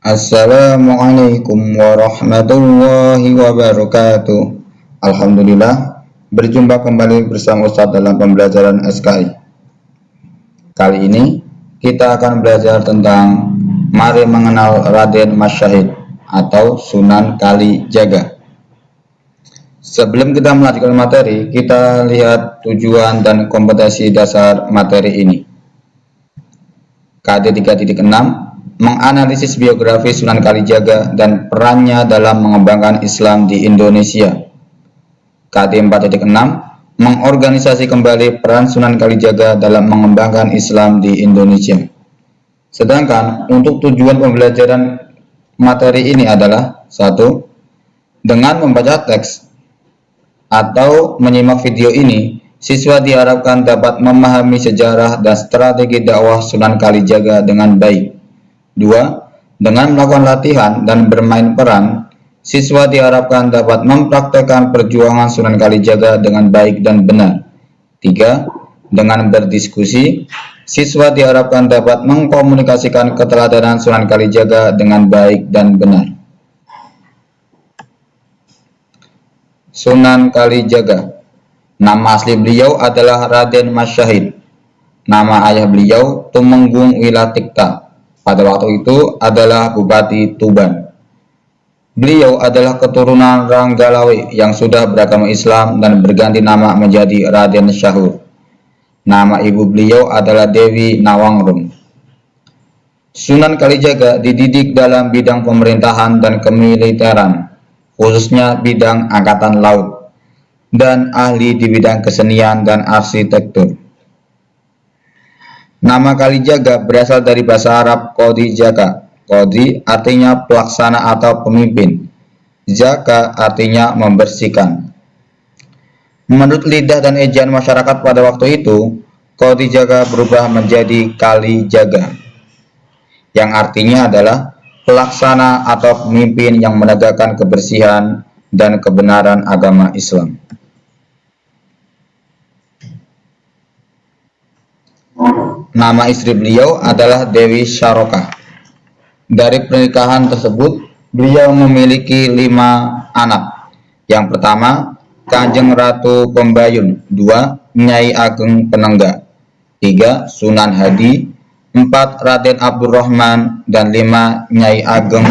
Assalamualaikum warahmatullahi wabarakatuh. Alhamdulillah, berjumpa kembali bersama Ustadz dalam pembelajaran SKI. Kali ini kita akan belajar tentang mari mengenal Raden Mas Syahid atau Sunan Kalijaga. Sebelum kita melanjutkan materi, kita lihat tujuan dan kompetensi dasar materi ini. KD 3.6 menganalisis biografi Sunan Kalijaga dan perannya dalam mengembangkan Islam di Indonesia. KD 4.6 mengorganisasi kembali peran Sunan Kalijaga dalam mengembangkan Islam di Indonesia. Sedangkan untuk tujuan pembelajaran materi ini adalah 1. Dengan membaca teks atau menyimak video ini, siswa diharapkan dapat memahami sejarah dan strategi dakwah Sunan Kalijaga dengan baik. 2. Dengan melakukan latihan dan bermain peran, siswa diharapkan dapat mempraktekkan perjuangan Sunan Kalijaga dengan baik dan benar. 3. Dengan berdiskusi, siswa diharapkan dapat mengkomunikasikan keteladanan Sunan Kalijaga dengan baik dan benar. Sunan Kalijaga. Nama asli beliau adalah Raden Mas Syahid. Nama ayah beliau Tumenggung Wilatikta. Pada waktu itu adalah Bupati Tuban. Beliau adalah keturunan Ranggalawe yang sudah beragama Islam dan berganti nama menjadi Raden Syahur. Nama ibu beliau adalah Dewi Nawangrum. Sunan Kalijaga dididik dalam bidang pemerintahan dan kemiliteran, khususnya bidang angkatan laut, dan ahli di bidang kesenian dan arsitektur. Nama Kalijaga berasal dari bahasa Arab Qodi Jaka. Qodi artinya pelaksana atau pemimpin. Jaka artinya membersihkan. Menurut lidah dan ejaan masyarakat pada waktu itu, Qodi Jaka berubah menjadi Kalijaga, yang artinya adalah pelaksana atau pemimpin yang menegakkan kebersihan dan kebenaran agama Islam. Nama istri beliau adalah Dewi Syarokah. Dari pernikahan tersebut, beliau memiliki 5 anak. Yang pertama, Kanjeng Ratu Pembayun. 2. Nyai Ageng Penengga. 3. Sunan Hadi. 4. Raden Abdurrahman. Dan 5. Nyai Ageng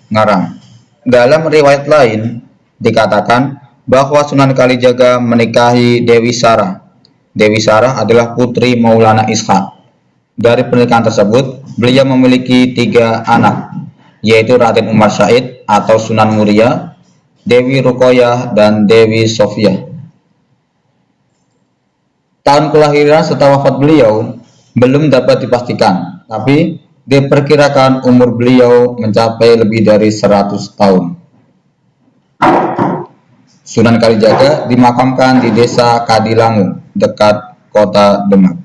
Ngarang. Dalam riwayat lain, dikatakan bahwa Sunan Kalijaga menikahi Dewi Sarah. Dewi Sarah adalah putri Maulana Ishaq. Dari pernikahan tersebut, beliau memiliki 3 anak, yaitu Raden Umar Syahid atau Sunan Muria, Dewi Ruqayyah, dan Dewi Sofia. Tahun kelahiran serta wafat beliau belum dapat dipastikan, tapi diperkirakan umur beliau mencapai lebih dari 100 tahun. Sunan Kalijaga dimakamkan di Desa Kadilangu, dekat Kota Demak.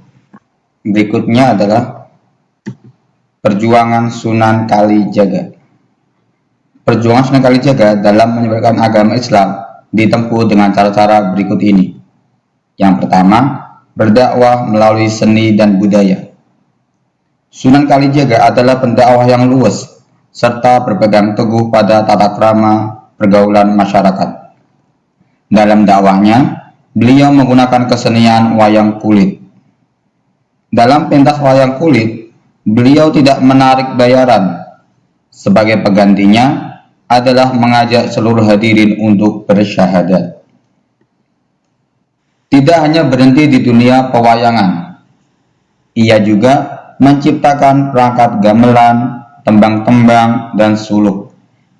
Berikutnya adalah perjuangan Sunan Kalijaga. Perjuangan Sunan Kalijaga dalam menyebarkan agama Islam ditempuh dengan cara-cara berikut ini. Yang pertama, berdakwah melalui seni dan budaya. Sunan Kalijaga adalah pendakwah yang luas serta berpegang teguh pada tata krama pergaulan masyarakat. Dalam dakwahnya, beliau menggunakan kesenian wayang kulit. Dalam pentas wayang kulit, beliau tidak menarik bayaran. Sebagai penggantinya adalah mengajak seluruh hadirin untuk bersyahadat. Tidak hanya berhenti di dunia pewayangan, ia juga menciptakan perangkat gamelan, tembang-tembang, dan suluk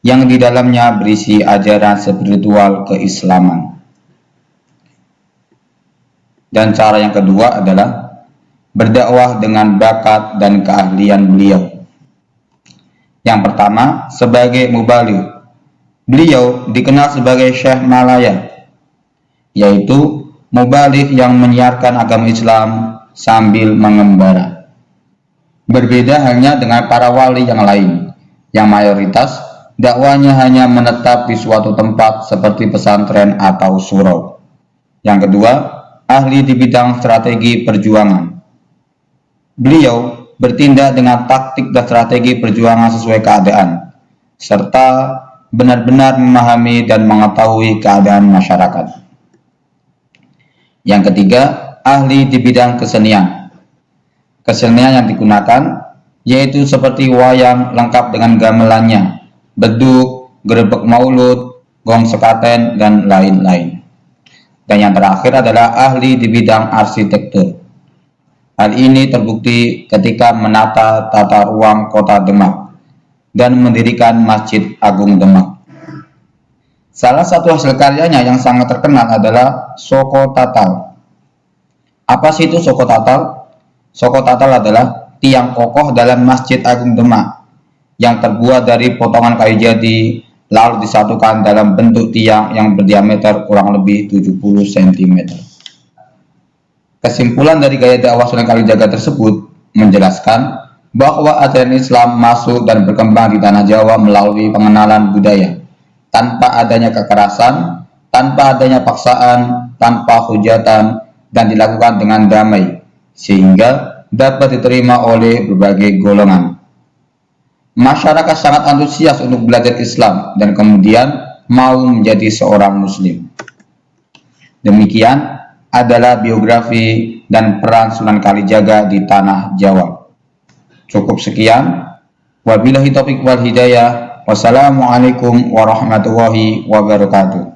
yang di dalamnya berisi ajaran spiritual keislaman. Dan cara yang kedua adalah berdakwah dengan bakat dan keahlian beliau. Yang pertama, sebagai mubaligh. Beliau dikenal sebagai Syekh Malaya, yaitu mubaligh yang menyiarkan agama Islam sambil mengembara. Berbeda halnya dengan para wali yang lain, yang mayoritas dakwanya hanya menetap di suatu tempat seperti pesantren atau surau. Yang kedua, ahli di bidang strategi perjuangan. Beliau bertindak dengan taktik dan strategi perjuangan sesuai keadaan, serta benar-benar memahami dan mengetahui keadaan masyarakat. Yang ketiga, ahli di bidang kesenian. Kesenian yang digunakan yaitu seperti wayang lengkap dengan gamelannya, beduk, gerebek maulud, gong sekaten, dan lain-lain. Dan yang terakhir adalah ahli di bidang arsitektur. Hal ini terbukti ketika menata tata ruang kota Demak dan mendirikan Masjid Agung Demak. Salah satu hasil karyanya yang sangat terkenal adalah Soko Tatal. Apa sih itu Soko Tatal? Soko Tatal adalah tiang kokoh dalam Masjid Agung Demak yang terbuat dari potongan kayu jati lalu disatukan dalam bentuk tiang yang berdiameter kurang lebih 70 cm. Kesimpulan dari gaya dakwah Sunan Kalijaga tersebut menjelaskan bahwa ajaran Islam masuk dan berkembang di tanah Jawa melalui pengenalan budaya, tanpa adanya kekerasan, tanpa adanya paksaan, tanpa hujatan, dan dilakukan dengan damai, sehingga dapat diterima oleh berbagai golongan. Masyarakat sangat antusias untuk belajar Islam dan kemudian mau menjadi seorang Muslim. Demikian adalah biografi dan peran Sunan Kalijaga di tanah Jawa. Cukup sekian. Wabillahi taufiq wal hidayah. Wassalamualaikum warahmatullahi wabarakatuh.